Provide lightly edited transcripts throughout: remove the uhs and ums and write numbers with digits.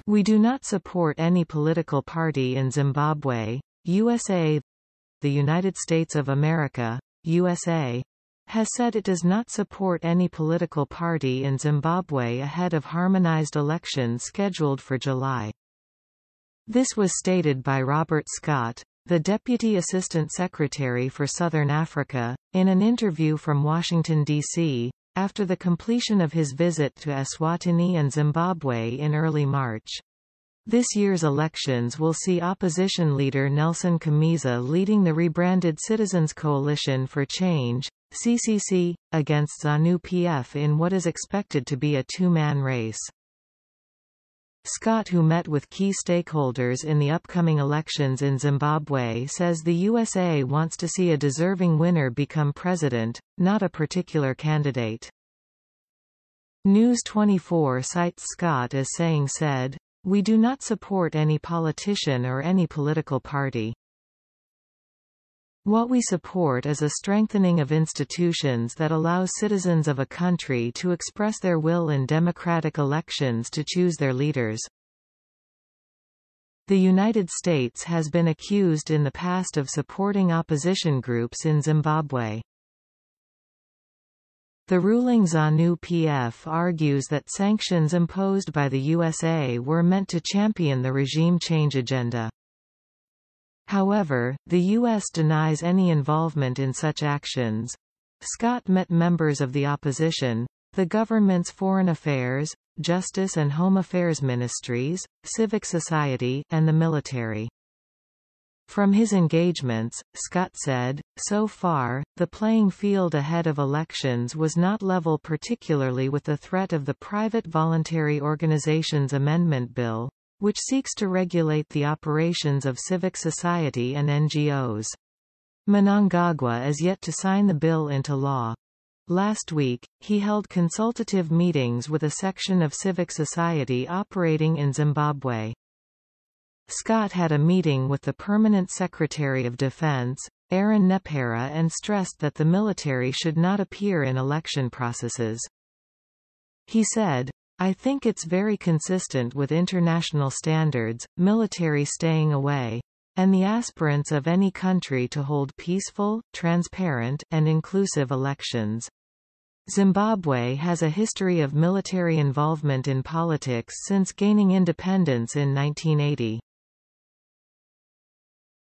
We do not support any political party in Zimbabwe, USA. The United States of America, USA, has said it does not support any political party in Zimbabwe ahead of harmonized elections scheduled for July. This was stated by Robert Scott, the Deputy Assistant Secretary for Southern Africa, in an interview from Washington, D.C., after the completion of his visit to Eswatini and Zimbabwe in early March. This year's elections will see opposition leader Nelson Chamisa leading the rebranded Citizens Coalition for Change, CCC, against ZANU-PF in what is expected to be a two-man race. Scott, who met with key stakeholders in the upcoming elections in Zimbabwe, says the USA wants to see a deserving winner become president, not a particular candidate. News 24 cites Scott as saying said, "We do not support any politician or any political party. What we support is a strengthening of institutions that allows citizens of a country to express their will in democratic elections to choose their leaders." The United States has been accused in the past of supporting opposition groups in Zimbabwe. The ruling ZANU-PF argues that sanctions imposed by the USA were meant to champion the regime change agenda. However, the U.S. denies any involvement in such actions. Scott met members of the opposition, the government's foreign affairs, justice and home affairs ministries, civic society, and the military. From his engagements, Scott said, "So far, the playing field ahead of elections was not level, particularly with the threat of the Private Voluntary Organizations Amendment Bill, which seeks to regulate the operations of civic society and NGOs. Mnangagwa is yet to sign the bill into law." Last week, he held consultative meetings with a section of civic society operating in Zimbabwe. Scott had a meeting with the Permanent Secretary of Defense, Aaron Nepera, and stressed that the military should not appear in election processes. He said, "I think it's very consistent with international standards, military staying away, and the aspirants of any country to hold peaceful, transparent, and inclusive elections." Zimbabwe has a history of military involvement in politics since gaining independence in 1980.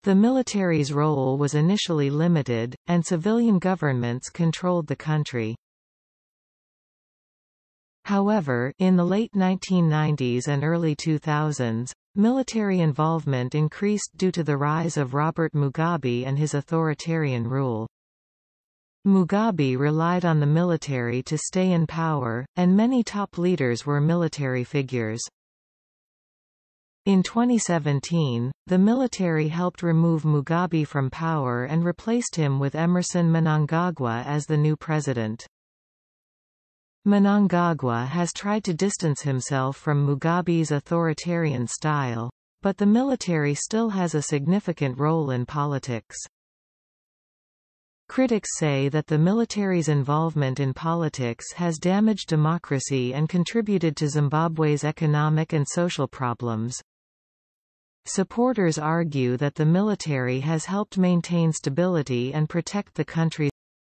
The military's role was initially limited, and civilian governments controlled the country. However, in the late 1990s and early 2000s, military involvement increased due to the rise of Robert Mugabe and his authoritarian rule. Mugabe relied on the military to stay in power, and many top leaders were military figures. In 2017, the military helped remove Mugabe from power and replaced him with Emmerson Mnangagwa as the new president. Mnangagwa has tried to distance himself from Mugabe's authoritarian style, but the military still has a significant role in politics. Critics say that the military's involvement in politics has damaged democracy and contributed to Zimbabwe's economic and social problems. Supporters argue that the military has helped maintain stability and protect the country's